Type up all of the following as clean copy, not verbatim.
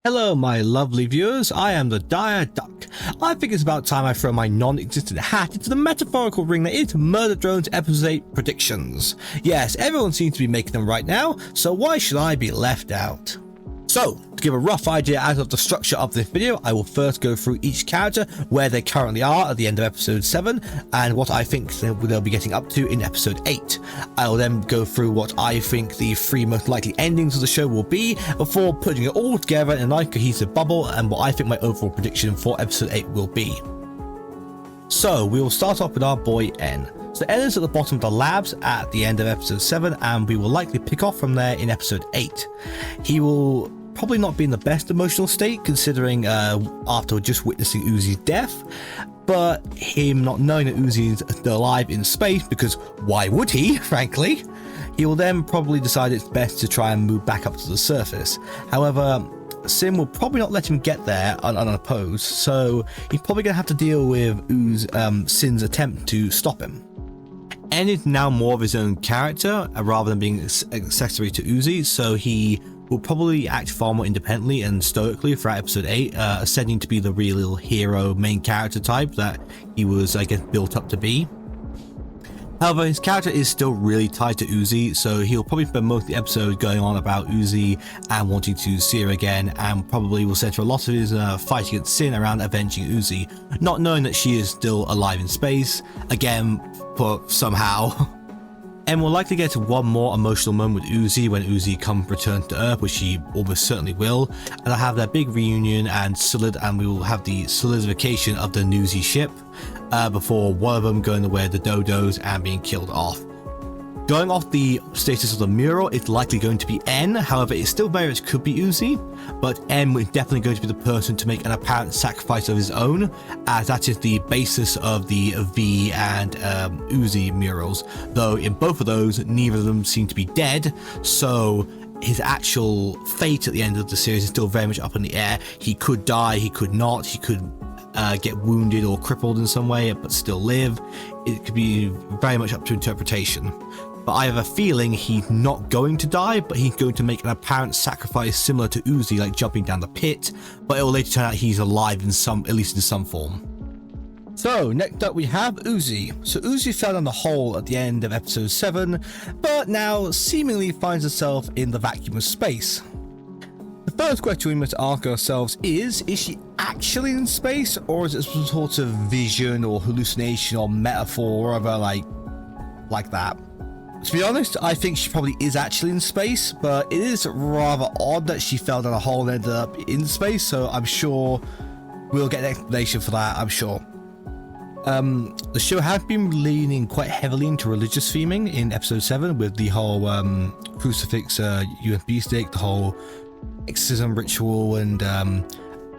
Hello my lovely viewers, I am the Dire Duck. I think it's about time I throw my non-existent hat into the metaphorical ring that is Murder Drones Episode 8 predictions. Yes, everyone seems to be making them right now, so why should I be left out? So, to give a rough idea as of the structure of this video, I will first go through each character, where they currently are at the end of episode 7, and what I think they'll be getting up to in episode 8. I will then go through what I think the 3 most likely endings of the show will be, before putting it all together in a nice cohesive bubble, and what I think my overall prediction for episode 8 will be. So, we will start off with our boy N. So N is at the bottom of the labs at the end of episode 7, and we will likely pick off from there in episode 8. He will probably not be in the best emotional state, considering after just witnessing Uzi's death, but him not knowing that Uzi is still alive in space, because why would he, frankly? He will then probably decide it's best to try and move back up to the surface. However, Sim will probably not let him get there unopposed, so he's probably going to have to deal with Sin's attempt to stop him. N is now more of his own character rather than being accessory to Uzi, so he will probably act far more independently and stoically throughout episode 8, ascending to be the real hero main character type that he was, I guess, built up to be. However, his character is still really tied to Uzi, so he'll probably spend most of the episode going on about Uzi and wanting to see her again, and probably will center a lot of his fight against Sin around avenging Uzi, not knowing that she is still alive in space, again, for somehow. M will likely get one more emotional moment with Uzi when Uzi returns to Earth, which he almost certainly will, and they'll have their big reunion and we will have the solidification of the Newsy ship before one of them going the way of the dodos and being killed off. Going off the status of the mural, it's likely going to be N, however it still very much could be Uzi, but M is definitely going to be the person to make an apparent sacrifice of his own, as that is the basis of the V and Uzi murals, though in both of those, neither of them seem to be dead, so his actual fate at the end of the series is still very much up in the air. He could die, he could not, he could get wounded or crippled in some way but still live. It could be very much up to interpretation. But I have a feeling he's not going to die, but he's going to make an apparent sacrifice similar to Uzi, like jumping down the pit, but it will later turn out he's alive in some, at least in some form. So, next up we have Uzi. So Uzi fell down the hole at the end of episode 7, but now seemingly finds herself in the vacuum of space. The first question we must ask ourselves is she actually in space, or is it some sort of vision or hallucination or metaphor or whatever like that? To be honest, I think she probably is actually in space, but it is rather odd that she fell down a hole and ended up in space, so I'm sure we'll get an explanation for that, I'm sure. The show has been leaning quite heavily into religious theming in episode 7 with the whole crucifix USB stick, the whole exorcism ritual, and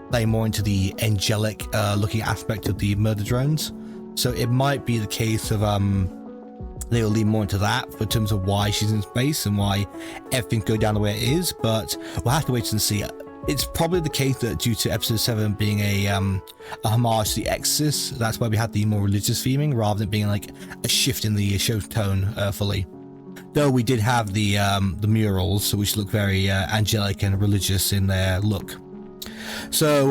playing more into the angelic looking aspect of the murder drones. So it might be the case of they will lean more into that in terms of why she's in space and why everything's going down the way it is, but we'll have to wait and see. It's probably the case that due to episode 7 being a homage to the Exorcist, that's why we had the more religious theming rather than being like a shift in the show's tone fully. Though we did have the murals, which look very angelic and religious in their look. So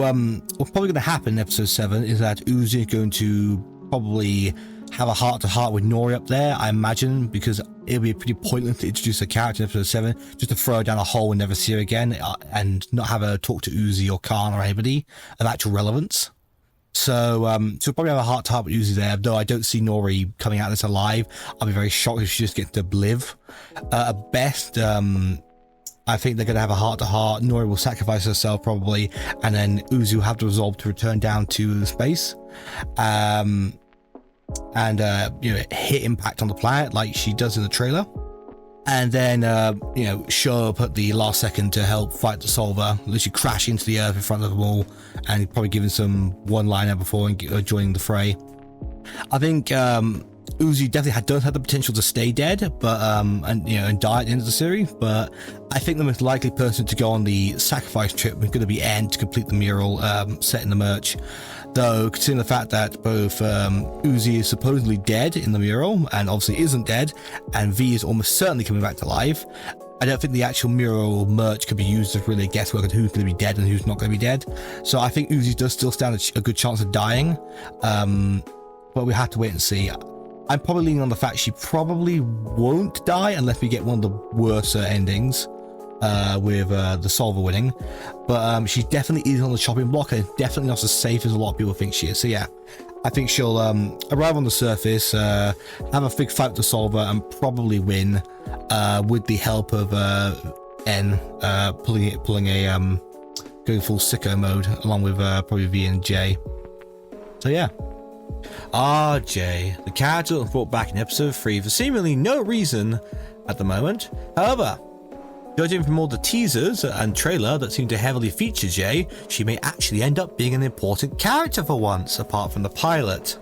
what's probably going to happen in episode 7 is that Uzi is going to probably have a heart-to-heart with Nori up there, I imagine, because it'll be pretty pointless to introduce a character in episode 7 just to throw her down a hole and never see her again, and not have her talk to Uzi or Khan or anybody of actual relevance. So she'll probably have a heart-to-heart with Uzi there, though I don't see Nori coming out of this alive. I'll be very shocked if she just gets to live. At best, I think they're going to have a heart-to-heart. Nori will sacrifice herself probably, and then Uzi will have to resolve to return down to space. And hit impact on the planet like she does in the trailer, and then show up at the last second to help fight the Solver, literally crash into the earth in front of them all, and probably giving some one-liner before joining the fray. I think Uzi definitely does have the potential to stay dead, but and die at the end of the series, but I think the most likely person to go on the sacrifice trip is going to be N to complete the mural set in the merch. Though, considering the fact that both Uzi is supposedly dead in the mural, and obviously isn't dead, and V is almost certainly coming back to life, I don't think the actual mural merch could be used to really guesswork at who's going to be dead and who's not going to be dead. So I think Uzi does still stand a good chance of dying, but we have to wait and see. I'm probably leaning on the fact she probably won't die unless we get one of the worse endings with the solver winning, but she definitely is on the chopping block and definitely not as safe as a lot of people think she is. So yeah, I think she'll arrive on the surface, have a big fight with the solver, and probably win with the help of N pulling a going full sicko mode along with probably V and J. So yeah. Jay, the character that was brought back in episode 3 for seemingly no reason at the moment. However, judging from all the teasers and trailer that seem to heavily feature Jay, she may actually end up being an important character for once, apart from the pilot.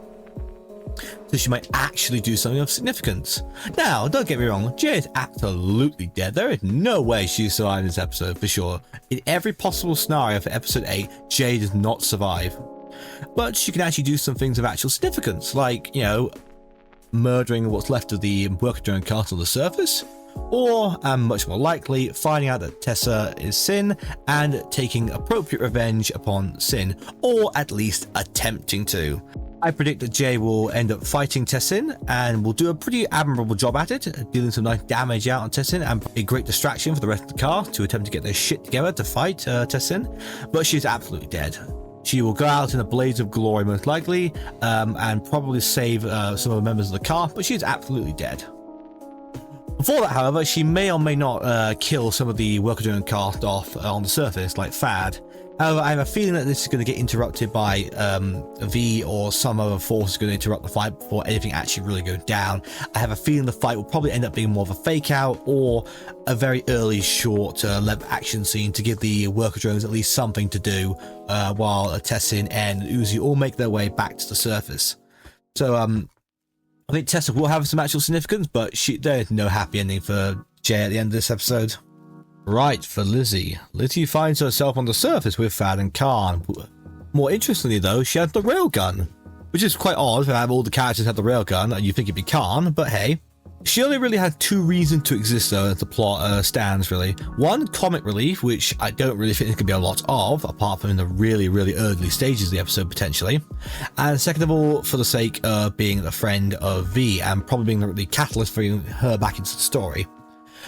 So she might actually do something of significance. Now, don't get me wrong, Jay is absolutely dead. There is no way she survived this episode for sure. In every possible scenario for episode 8, Jay does not survive. But she can actually do some things of actual significance, like, you know, murdering what's left of the worker drone cast on the surface, or, and much more likely, finding out that Tessa is Sin and taking appropriate revenge upon Sin, or at least attempting to. I predict that Jay will end up fighting Tessin and will do a pretty admirable job at it, dealing some nice damage out on Tessin and a great distraction for the rest of the cast to attempt to get their shit together to fight Tessin, but she's absolutely dead. She will go out in a blaze of glory most likely, and probably save some of the members of the cast, but she's absolutely dead. Before that, however, she may or may not kill some of the worker drone cast off on the surface, like Fad. However, I have a feeling that this is going to get interrupted by V or some other force is going to interrupt the fight before anything actually really goes down. I have a feeling the fight will probably end up being more of a fake out or a very early short length action scene to give the worker drones at least something to do while Tessin and Uzi all make their way back to the surface. So I think Tessa will have some actual significance, but there is no happy ending for Jay at the end of this episode. Right, for Lizzie. Lizzie finds herself on the surface with Fad and Khan. More interestingly though, she has the railgun, which is quite odd to have all the characters have the railgun and you think it'd be Khan, but hey. She only really had two reasons to exist though as the plot stands really. One, comic relief, which I don't really think there could be a lot of, apart from in the really, really early stages of the episode potentially. And second of all, for the sake of being a friend of V and probably being the catalyst for bringing her back into the story.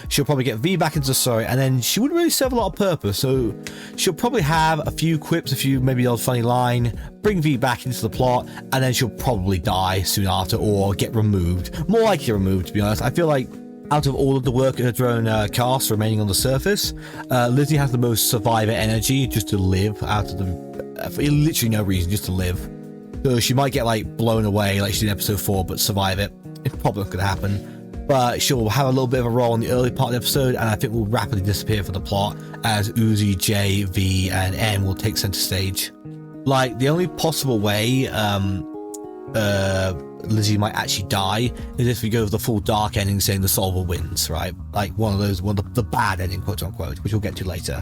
She'll probably get V back into the story and then she wouldn't really serve a lot of purpose, so she'll probably have a few quips, maybe a funny line, bring V back into the plot, and then she'll probably die soon after or get removed. More likely removed, to be honest. I feel like out of all of the worker drone cast remaining on the surface, Lizzie has the most survivor energy just to live out of the for literally no reason, just to live. So she might get like blown away like she did in episode 4 but survive it. It's probably not going to happen. But she'll have a little bit of a role in the early part of the episode, and I think will rapidly disappear for the plot as Uzi, J, V, and N will take center stage. Like, the only possible way Lizzie might actually die is if we go with the full dark ending saying the solver wins, right? Like one of the bad ending, quote unquote, which we'll get to later.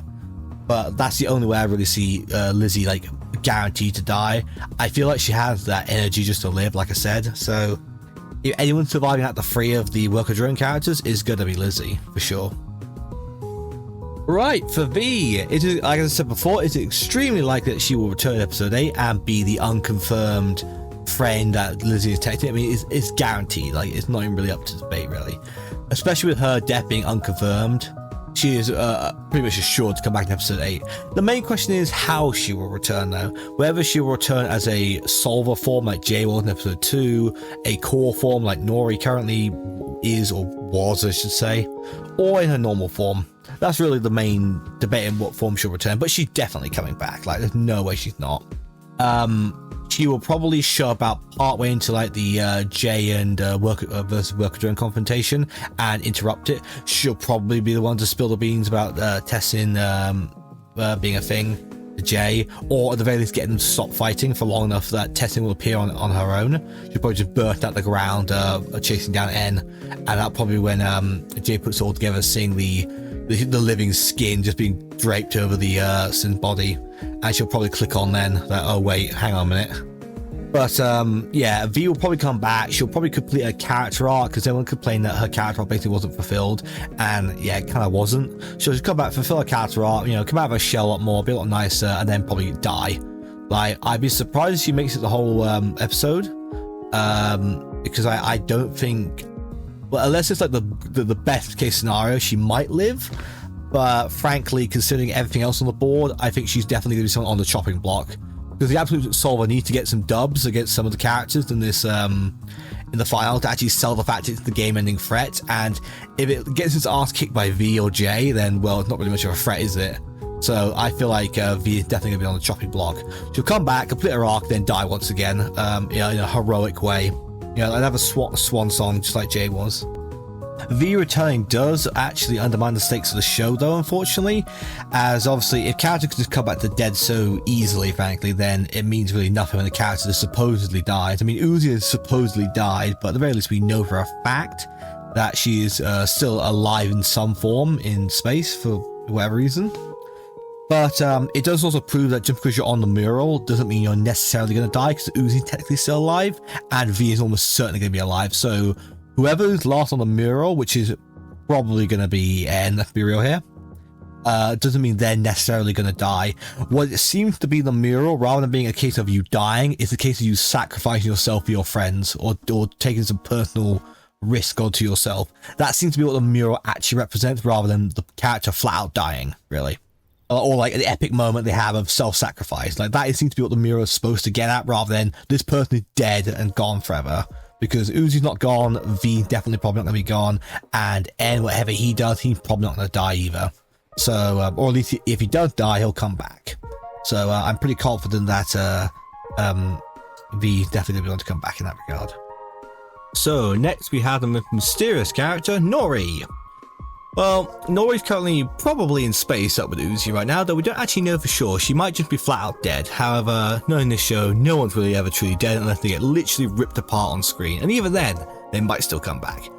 But that's the only way I really see Lizzie like guaranteed to die. I feel like she has that energy just to live, like I said, so if anyone surviving out the three of the worker drone characters is going to be Lizzie, for sure. Right, for V, it is, like I said before, it's extremely likely that she will return in episode 8 and be the unconfirmed friend that Lizzie is texting. I mean, it's guaranteed, like, it's not even really up to debate, really. Especially with her death being unconfirmed, she is pretty much assured to come back in episode 8. The main question is how she will return though. Whether she will return as a solver form like Jay was in episode 2, a core form like Nori currently is or was I should say, or in her normal form. That's really the main debate in what form she'll return, but she's definitely coming back. Like there's no way she's not. She will probably show about partway into like the Jay and worker versus worker drone confrontation and interrupt it. She'll probably be the one to spill the beans about Tessin being a thing to Jay, or at the very least get them to stop fighting for long enough that Tessin will appear on her own. She'll probably just burst out the ground chasing down N, and that'll probably be when Jay puts it all together, seeing the living skin just being draped over the Sin's body, and she'll probably click on then that, oh wait, hang on a minute, But yeah, V will probably come back. She'll probably complete her character arc because everyone complained that her character arc basically wasn't fulfilled, and yeah, it kind of wasn't. She'll just come back, fulfill her character arc, you know, come out of her shell a lot more, be a lot nicer, and then probably die. Like, I'd be surprised if she makes it the whole episode, because I don't think, well, unless it's like the best case scenario, she might live. But frankly, considering everything else on the board, I think she's definitely going to be someone on the chopping block. Because the Absolute Solver needs to get some dubs against some of the characters in this in the final to actually sell the fact it's the game-ending threat. And if it gets its ass kicked by V or J, then well, it's not really much of a threat, is it? So I feel like V is definitely going to be on the chopping block. She'll come back, complete her arc, then die once again, you know, in a heroic way. You know, another swan song, just like J was. V returning does actually undermine the stakes of the show, though, unfortunately, as obviously if characters can just come back to dead so easily, frankly, then it means really nothing when the character supposedly dies. I mean, Uzi has supposedly died, but at the very least we know for a fact that she is still alive in some form in space for whatever reason. But it does also prove that just because you're on the mural doesn't mean you're necessarily going to die, because Uzi's technically still alive, and V is almost certainly going to be alive, so whoever's last on the mural, which is probably going to be N, let's be real here, doesn't mean they're necessarily going to die. What it seems to be the mural, rather than being a case of you dying, is a case of you sacrificing yourself for your friends, or taking some personal risk onto yourself. That seems to be what the mural actually represents, rather than the character flat out dying, really. Or like the epic moment they have of self-sacrifice. Like, that seems to be what the mural is supposed to get at, rather than this person is dead and gone forever. Because Uzi's not gone, V definitely probably not going to be gone, and N, whatever he does, he's probably not going to die either. So, or at least if he does die, he'll come back. So I'm pretty confident that V definitely going to be able to come back in that regard. So next we have the mysterious character, Nori. Well, Nori's currently probably in space up with Uzi right now, though we don't actually know for sure. She might just be flat out dead. However, knowing this show, no one's really ever truly dead unless they get literally ripped apart on screen. And even then, they might still come back.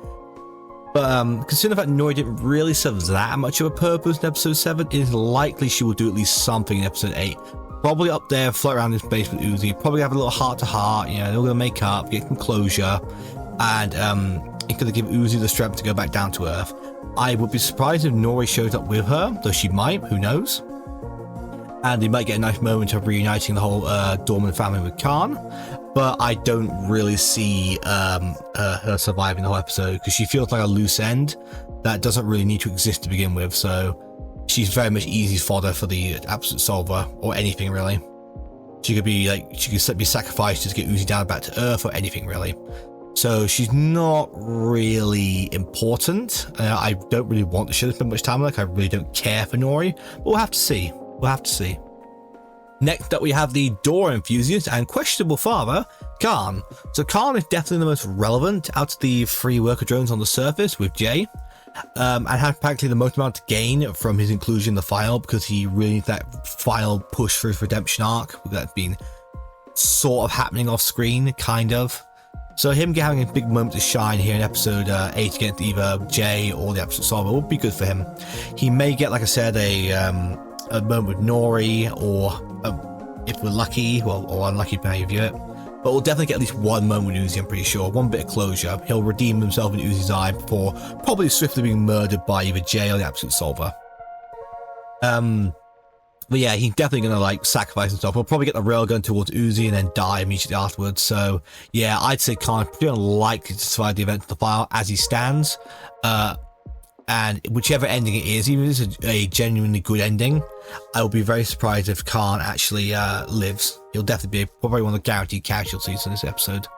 But considering the fact Nori didn't really serve that much of a purpose in episode 7, it is likely she will do at least something in episode 8. Probably up there, float around in space with Uzi, probably have a little heart-to-heart, you know, they're going to make up, get some closure, and it's going to give Uzi the strength to go back down to Earth. I would be surprised if Nori shows up with her, though she might, who knows. And they might get a nice moment of reuniting the whole Dorman family with Khan, but I don't really see her surviving the whole episode, because she feels like a loose end that doesn't really need to exist to begin with, so she's very much easy fodder for the Absolute Solver, or anything really. She could be sacrificed just to get Uzi down back to Earth, or anything really. So she's not really important. I don't really want the show to spend much time on her. I really don't care for Nori, but we'll have to see. We'll have to see. Next up, we have the door enthusiast and questionable father, Khan. So Khan is definitely the most relevant out of the 3 worker drones on the surface with Jay, and has practically the most amount to gain from his inclusion in the final, because he really needs that final push for his redemption arc that's been sort of happening off screen, kind of. So him having a big moment to shine here in episode 8 against either Jay or the Absolute Solver would be good for him. He may get, like I said, a moment with Nori, or if we're lucky, well, or unlucky depending how you view it, but we'll definitely get at least one moment with Uzi, I'm pretty sure. One bit of closure. He'll redeem himself in Uzi's eye before probably swiftly being murdered by either Jay or the Absolute Solver. But yeah, he's definitely going to like sacrifice himself. He'll probably get the railgun towards Uzi and then die immediately afterwards. So yeah, I'd say Khan is pretty unlikely to survive the event of the file as he stands. And whichever ending it is, even if it's a genuinely good ending, I will be very surprised if Khan actually lives. He'll definitely be probably one of the guaranteed casualties in this episode.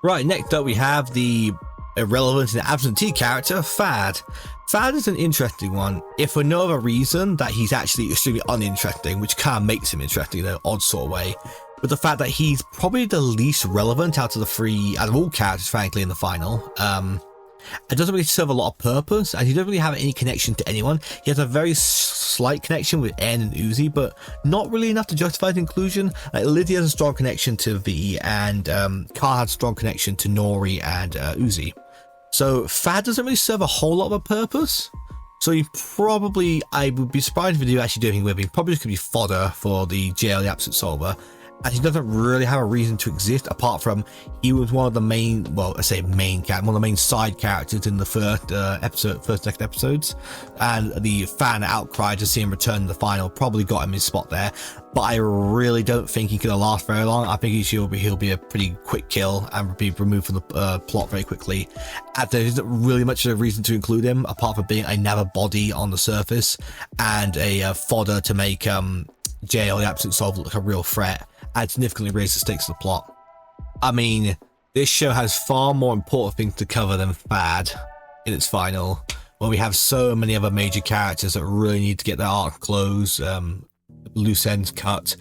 Right, next up we have the irrelevant and absentee character, Fad. Fad is an interesting one, if for no other reason that he's actually extremely uninteresting, which kind of makes him interesting in an odd sort of way. But the fact that he's probably the least relevant out of all characters, frankly, in the final. It doesn't really serve a lot of purpose, and he doesn't really have any connection to anyone. He has a very slight connection with N and Uzi, but not really enough to justify his inclusion. Like, Lydia has a strong connection to V, and Khan has a strong connection to Nori and Uzi. So Fad doesn't really serve a whole lot of a purpose. So you probably, I would be surprised if they do actually do anything with him. Probably just could be fodder for the JL, the Absolute Solver. and he doesn't really have a reason to exist apart from he was one of the main, well, I say main character, one of the main side characters in the first second episodes, and the fan outcry to see him return in the final probably got him his spot there. But I really don't think he could last very long. I think he'll be a pretty quick kill and be removed from the plot very quickly. And there isn't really much of a reason to include him apart from being another body on the surface and a fodder to make Jay or the Absolute Soul look like a real threat and significantly raise the stakes of the plot. I mean, this show has far more important things to cover than Fad in its final, where we have so many other major characters that really need to get their arc closed, loose ends cut,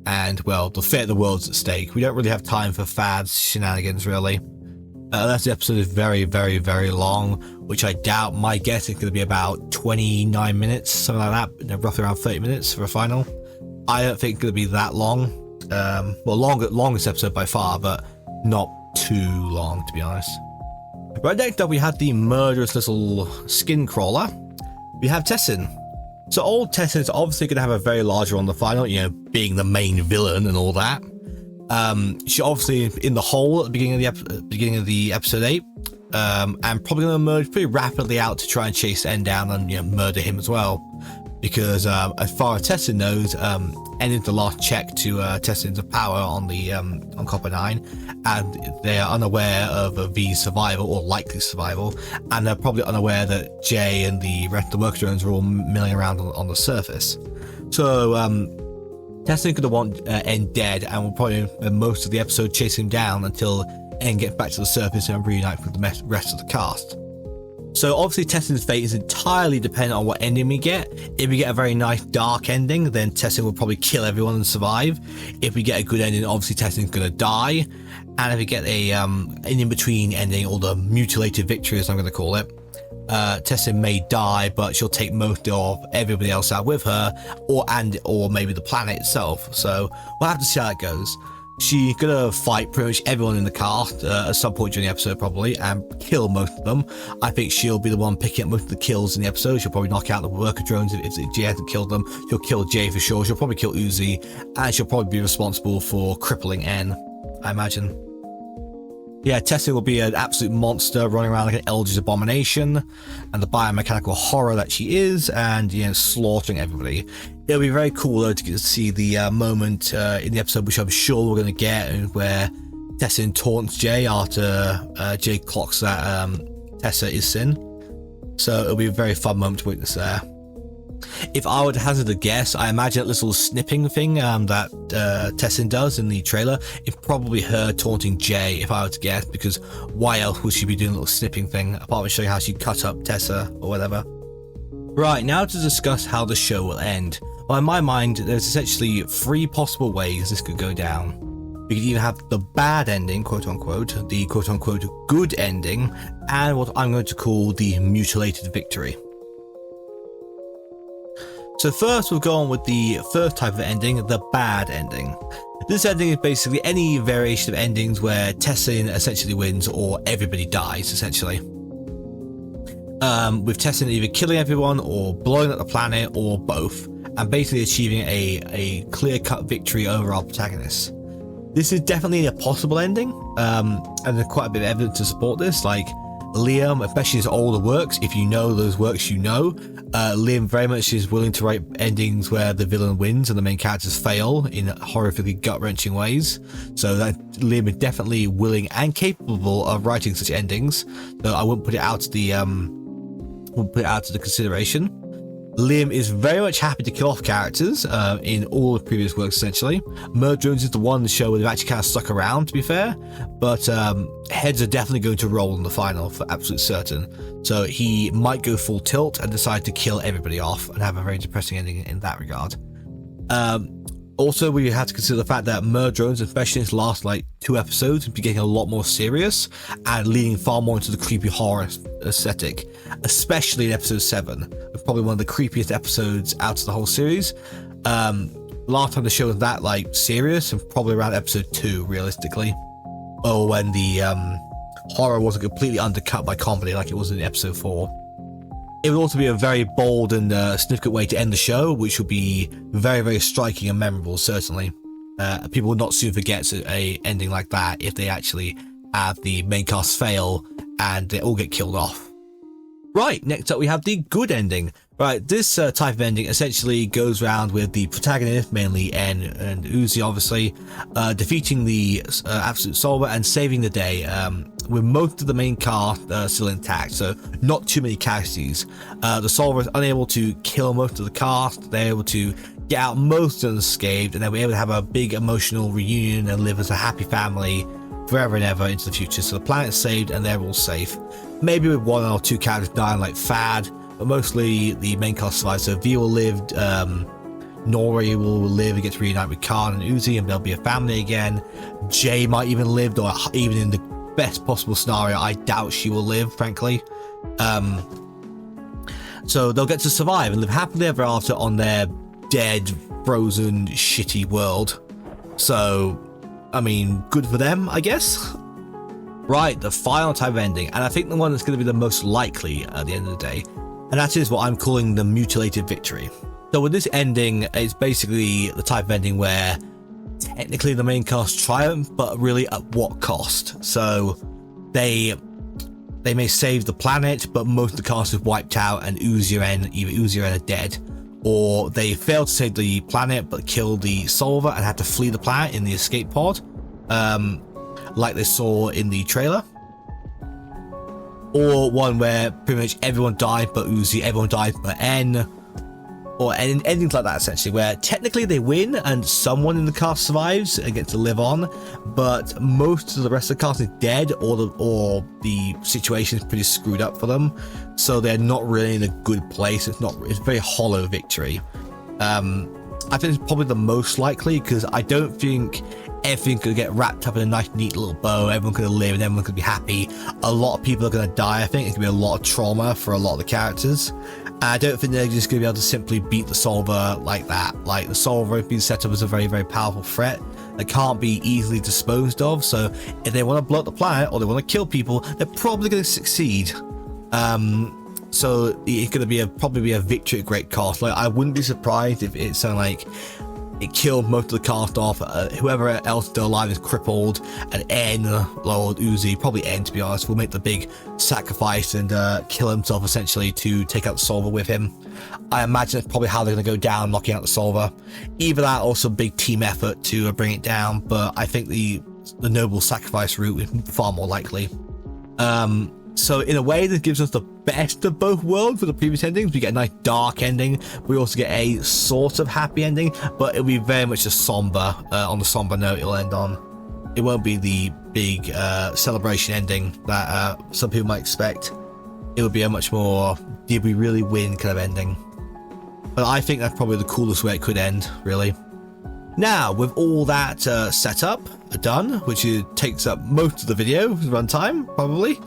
and, well, the fate of the world's at stake. We don't really have time for Fad's shenanigans, really. Unless the episode is very, very, very long, which I doubt. My guess is going to be about 29 minutes, something like that, roughly around 30 minutes for a final. I don't think it's going to be that long. Well, longest episode by far, but not too long, to be honest. Right, next up we have the murderous little skin crawler. We have Tessin. So old Tessin is obviously going to have a very large role in the final, you know, being the main villain and all that. She obviously in the hole at the beginning of the episode 8, and probably going to emerge pretty rapidly out to try and chase N down and, you know, murder him as well. Because as far as Tessin knows, N is the last check to Tessin's power on the on Copper 9, and they are unaware of V's survival or likely survival, and they're probably unaware that Jay and the rest of the worker drones are all milling around on the surface. So Tessin could want N dead, and will probably spend most of the episode chasing him down until N gets back to the surface and reunite with the rest of the cast. So obviously Tessin's fate is entirely dependent on what ending we get. If we get a very nice dark ending, then Tessin will probably kill everyone and survive. If we get a good ending, obviously Tessin's going to die. And if we get an in-between ending, or the mutilated victory as I'm going to call it, Tessin may die, but she'll take most of everybody else out with her, or maybe the planet itself. So we'll have to see how it goes. She's gonna fight pretty much everyone in the cast at some point during the episode probably, and kill most of them. I think she'll be the one picking up most of the kills in the episode. She'll probably knock out the worker drones if Jay hasn't killed them. She'll kill Jay for sure. She'll probably kill Uzi, and she'll probably be responsible for crippling N, I imagine. Yeah, Tessin will be an absolute monster running around like an eldritch abomination, and the biomechanical horror that she is, and, you know, slaughtering everybody. It'll be very cool though to get to see the moment in the episode, which I'm sure we're going to get, where Tessin taunts Jay after Jay clocks that Tessa is Sin. So it'll be a very fun moment to witness there. If I were to hazard a guess, I imagine that little snipping thing that Tessin does in the trailer is probably her taunting Jay, if I were to guess, because why else would she be doing a little snipping thing, apart from showing how she cut up Tessa or whatever. Right, now to discuss how the show will end. Well, in my mind, there's essentially 3 possible ways this could go down. We could either have the bad ending, quote unquote, the quote unquote good ending, and what I'm going to call the mutilated victory. So first we'll go on with the first type of ending, the bad ending. This ending is basically any variation of endings where Tessin essentially wins or everybody dies, essentially. With Tessin either killing everyone or blowing up the planet or both, and basically achieving a clear-cut victory over our protagonists. This is definitely a possible ending, and there's quite a bit of evidence to support this, like Liam, especially his older works, if you know those works you know, Liam very much is willing to write endings where the villain wins and the main characters fail in horrifically gut-wrenching ways. So that Liam is definitely willing and capable of writing such endings, though I wouldn't put it out to the consideration. Liam is very much happy to kill off characters in all of previous works, essentially. Murder Drones is the one show where they've actually kind of stuck around, to be fair, but heads are definitely going to roll in the final for absolute certain. So he might go full tilt and decide to kill everybody off and have a very depressing ending in that regard. Also, we have to consider the fact that Murder Drones, especially in its last like 2 episodes, will be getting a lot more serious and leaning far more into the creepy horror aesthetic, especially in episode 7. Probably one of the creepiest episodes out of the whole series. Last time the show was that like serious, and probably around episode 2, realistically, or when the horror wasn't completely undercut by comedy like it was in episode 4. It would also be a very bold and significant way to end the show, which would be very, very striking and memorable, certainly. people will not soon forget a ending like that if they actually have the main cast fail and they all get killed off. Right, next up we have the good ending. Right, this type of ending essentially goes around with the protagonist, mainly En and Uzi obviously, defeating the absolute solver and saving the day, with most of the main cast still intact, so not too many casualties. The solver is unable to kill most of the cast, they're able to get out most unscathed, and then we're able to have a big emotional reunion and live as a happy family forever and ever into the future. So the planet's saved and they're all safe. Maybe with one or two characters dying like Fad, but mostly the main cast survives. So V will live, Nori will live and get to reunite with Khan and Uzi, and there'll be a family again. Jay might even live, or even in the best possible scenario, I doubt she will live, frankly. So they'll get to survive and live happily ever after on their dead, frozen, shitty world. So, I mean, good for them, I guess. Right, the final type of ending, and I think the one that's going to be the most likely at the end of the day, and that is what I'm calling the mutilated victory. So with this ending, it's basically the type of ending where technically the main cast triumph, but really at what cost? So they may save the planet, but most of the cast is wiped out and Uzi and either Uzi or En are dead. Or they fail to save the planet but kill the solver and have to flee the planet in the escape pod, like they saw in the trailer. Or one where pretty much everyone died but Uzi, everyone died but En, or endings like that essentially, where technically they win and someone in the cast survives and gets to live on, but most of the rest of the cast is dead, or the situation is pretty screwed up for them, so they're not really in a good place. It's a very hollow victory. I think it's probably the most likely, because I don't think everything could get wrapped up in a nice neat little bow, everyone could live and everyone could be happy. A lot of people are going to die. I think it's going to be a lot of trauma for a lot of the characters. I don't think they're just going to be able to simply beat the solver like that. Like, the solver has been set up as a very, very powerful threat that can't be easily disposed of, so if they want to blow up the planet or they want to kill people, they're probably going to succeed. So it's going to probably be a victory at great cost. Like, I wouldn't be surprised if it's like it killed most of the cast off, whoever else still alive is crippled, and En, Lord Uzi, probably En to be honest, will make the big sacrifice and kill himself essentially to take out the solver with him. I imagine that's probably how they're going to go down, knocking out the solver. Either that or some big team effort to bring it down, but I think the noble sacrifice route is far more likely. So in a way, this gives us the best of both worlds for the previous endings. We get a nice dark ending. We also get a sort of happy ending, but it'll be very much a somber, on the somber note it'll end on. It won't be the big celebration ending that some people might expect. It would be a much more, did we really win kind of ending. But I think that's probably the coolest way it could end, really. Now, with all that set up, done, which takes up most of the video runtime, probably,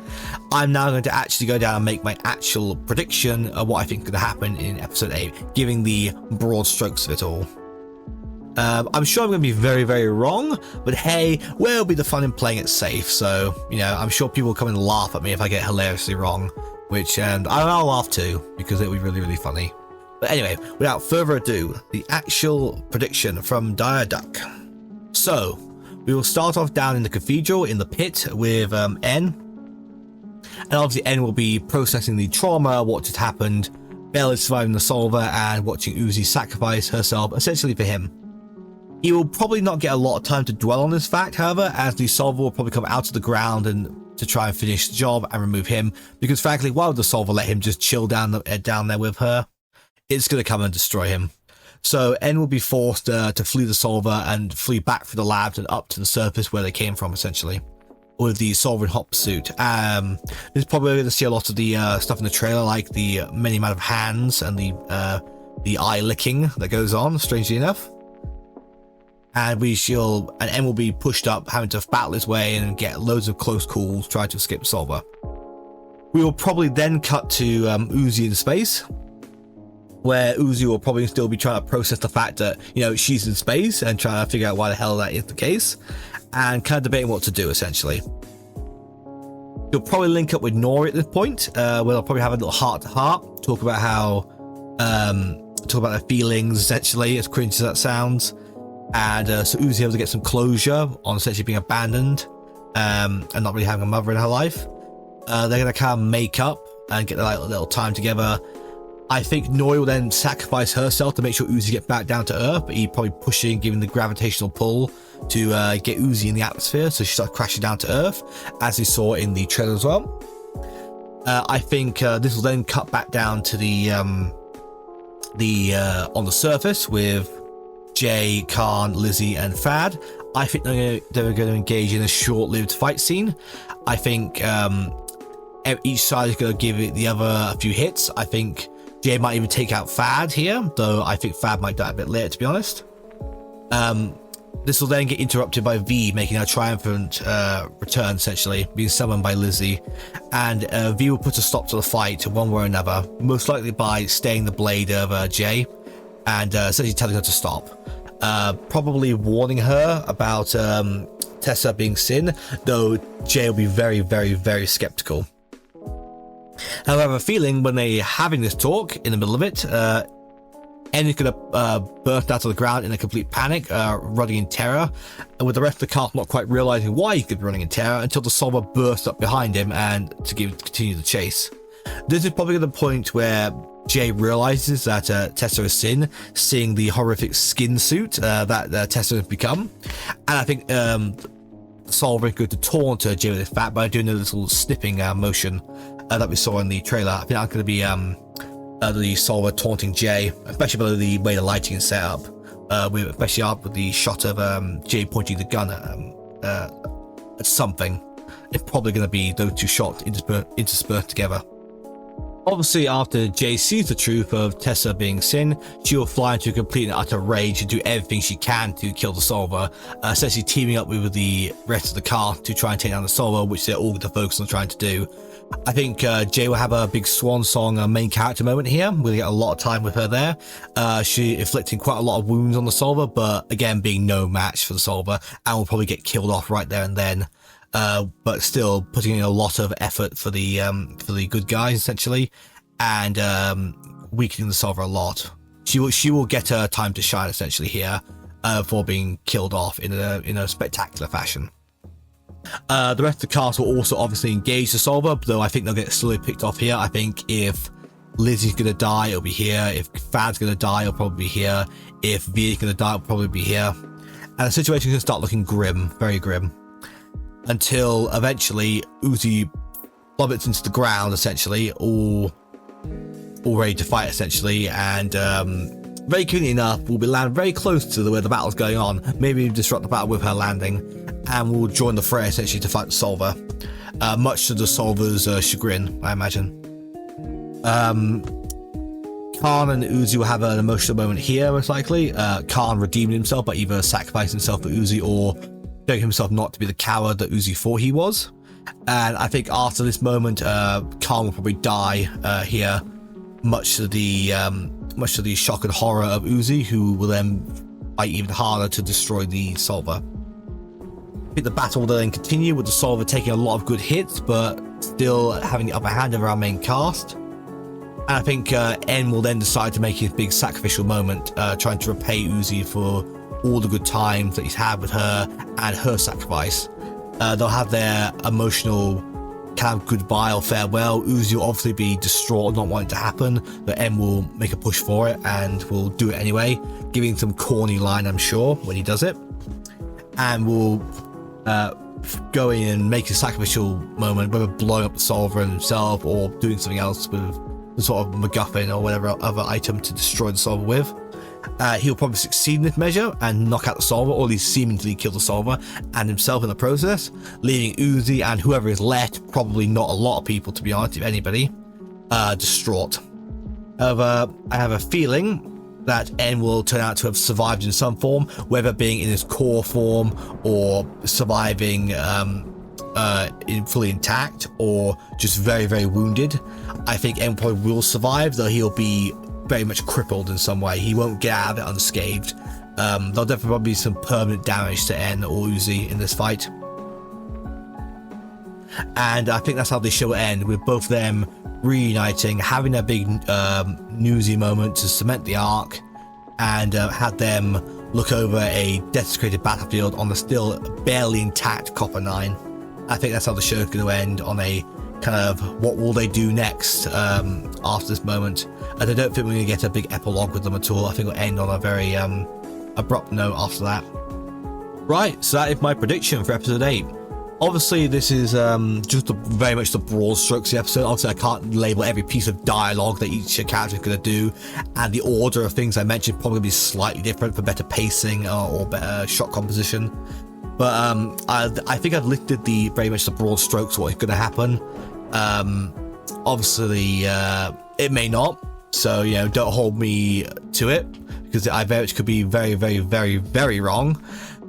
I'm now going to actually go down and make my actual prediction of what I think is going to happen in episode 8, giving the broad strokes of it all. I'm sure I'm going to be very, very wrong, but hey, where'll be the fun in playing it safe? So, you know, I'm sure people will come and laugh at me if I get hilariously wrong, which I'll laugh too, because it'll be really, really funny. But anyway, without further ado, the actual prediction from Dire Duck. So, we will start off down in the cathedral in the pit with En. And obviously En will be processing the trauma, what just happened. Belle is surviving the solver and watching Uzi sacrifice herself essentially for him. He will probably not get a lot of time to dwell on this fact, however, as the solver will probably come out of the ground and to try and finish the job and remove him, because frankly, why would the solver let him just chill down there with her? It's going to come and destroy him. So En will be forced to flee the solver and flee back through the labs and up to the surface where they came from, essentially, with the solver in hot pursuit. This is probably going to see a lot of the stuff in the trailer, like the many amount of hands and the eye licking that goes on, strangely enough. And En will be pushed up, having to battle his way and get loads of close calls, trying to escape the solver. We will probably then cut to Uzi in space, where Uzi will probably still be trying to process the fact that, you know, she's in space and trying to figure out why the hell that is the case, and kind of debating what to do, essentially. He'll probably link up with Nori at this point, where they'll probably have a little heart-to-heart, talk about their feelings, essentially, as cringe as that sounds. and so Uzi able to get some closure on essentially being abandoned and not really having a mother in her life. They're going to kind of make up and get like a little time together. I think Noi will then sacrifice herself to make sure Uzi get back down to Earth, but he's probably pushing, giving the gravitational pull to get Uzi in the atmosphere, so she starts crashing down to Earth, as we saw in the trailer as well. I think this will then cut back down to the on the surface with Jay, Khan, Lizzie, and Fad. I think they're going to engage in a short-lived fight scene. I think each side is going to give it the other a few hits. I think Jay might even take out Fad here, though I think Fad might die a bit later, to be honest. This will then get interrupted by V making a triumphant return, essentially, being summoned by Lizzie. And V will put a stop to the fight one way or another, most likely by staying the blade of Jay and essentially telling her to stop. Probably warning her about Tessa being Sin, though Jay will be very, very, very skeptical. However, I have a feeling when they're having this talk in the middle of it, N is going to burst out of the ground in a complete panic, running in terror, and with the rest of the cast not quite realizing why he could be running in terror until the Solver bursts up behind him and to continue the chase. This is probably the point where Jay realizes that Tessa is Sin, seeing the horrific skin suit that Tessa has become, and I think Solver is going to taunt Jay with this fact by doing a little snipping motion that we saw in the trailer. I think that's going to be the Solver taunting Jay, especially by the way the lighting is set up, especially up with the shot of Jay pointing the gun at something. It's probably going to be those two shots interspersed together. Obviously, after Jay sees the truth of Tessa being Sin, she will fly into a complete and utter rage and do everything she can to kill the Solver, essentially teaming up with the rest of the cast to try and take down the Solver, which they're all going to focus on trying to do. I think Jay will have a big swan song main character moment here. We'll get a lot of time with her there. She inflicting quite a lot of wounds on the Solver, but again being no match for the Solver, and will probably get killed off right there and then. But still putting in a lot of effort for the good guys essentially, and weakening the Solver a lot. She will get her time to shine essentially here for being killed off in a spectacular fashion. The rest of the cast will also obviously engage the Solver, though I think they'll get slowly picked off here. I think if Lizzie's gonna die, it'll be here. If Fad's gonna die, it'll probably be here. If V's gonna die, it'll probably be here. And the situation's gonna start looking grim, very grim, until eventually Uzi plummets into the ground, essentially, all ready to fight, essentially, and very conveniently enough, we'll be landing very close to where the battle's going on, maybe disrupt the battle with her landing, and we'll join the fray, essentially, to fight the Solver, much to the Solver's chagrin, I imagine. Khan and Uzi will have an emotional moment here, most likely. Khan redeeming himself by either sacrificing himself for Uzi or showing himself not to be the coward that Uzi thought he was. And I think after this moment, Khan will probably die here, much to the shock and horror of Uzi, who will then fight even harder to destroy the Solver. I think the battle will then continue with the Solver taking a lot of good hits, but still having the upper hand over our main cast. And I think N will then decide to make his big sacrificial moment, trying to repay Uzi for all the good times that he's had with her and her sacrifice. They'll have their emotional kind of goodbye or farewell. Uzi will obviously be distraught, not wanting it to happen, but M will make a push for it and will do it anyway, giving some corny line, I'm sure, when he does it. And will go in and make a sacrificial moment, whether blowing up the Solver himself or doing something else with the sort of MacGuffin or whatever other item to destroy the Solver with. He'll probably succeed in this measure and knock out the Solver, or at least seemingly kill the Solver and himself in the process, leaving Uzi and whoever is left, probably not a lot of people to be honest, if anybody, distraught. However, I have a feeling that N will turn out to have survived in some form, whether being in his core form or surviving fully intact or just very, very wounded. I think N probably will survive, though he'll be very much crippled in some way. He won't get out of it unscathed. There'll definitely be some permanent damage to N or Uzi in this fight. And I think that's how the show will end, with both of them reuniting, having a big newsy moment to cement the arc, and had them look over a desecrated battlefield on the still barely intact Copper 9. I think that's how the show's going to end, on a kind of what will they do next after this moment. And I don't think we're going to get a big epilogue with them at all. I think it'll end on a very abrupt note after that. Right, so that is my prediction for episode 8. Obviously, this is just very much the broad strokes of the episode. Obviously, I can't label every piece of dialogue that each character is going to do, and the order of things I mentioned probably be slightly different for better pacing or better shot composition. But I think I've lifted very much the broad strokes of what is going to happen. Obviously, it may not, so don't hold me to it, because I very much could be very, very, very, very wrong.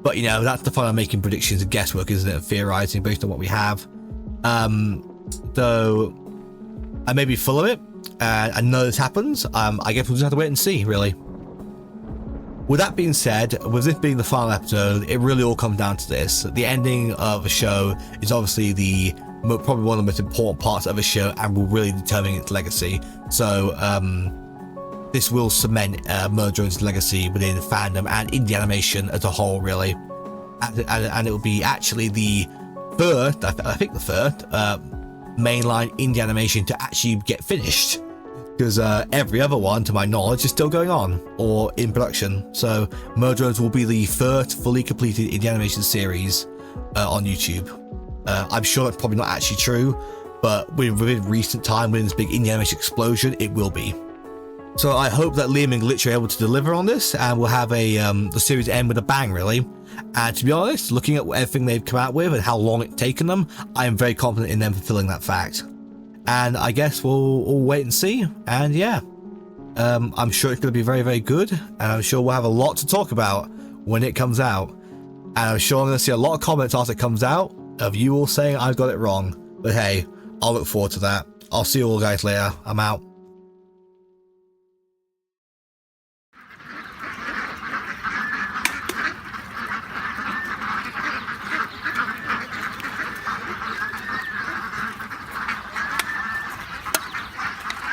But that's the fun of making predictions and guesswork, isn't it? And theorizing based on what we have. Though I may be full of it, and I know this happens. I guess we'll just have to wait and see, really. With that being said, with this being the final episode, it really all comes down to this. The ending of a show is obviously probably one of the most important parts of a show, and will really determine its legacy. So this will cement Murder Drone's legacy within fandom and indie animation as a whole, really. And it will be actually the first, I think the first, mainline indie animation to actually get finished. Because every other one, to my knowledge, is still going on or in production. So Murder Drones will be the first fully completed indie animation series on YouTube. I'm sure that's probably not actually true, but within recent time, within this big indie animation explosion, it will be. So I hope that Liam and Glitch are able to deliver on this, and we'll have the series end with a bang, really. And to be honest, looking at everything they've come out with and how long it's taken them, I am very confident in them fulfilling that fact. And I guess we'll all wait and see. And yeah, I'm sure it's going to be very, very good, and I'm sure we'll have a lot to talk about when it comes out. And I'm sure I'm going to see a lot of comments after it comes out of you all saying I've got it wrong. But hey, I'll look forward to that. I'll see you all guys later. I'm out.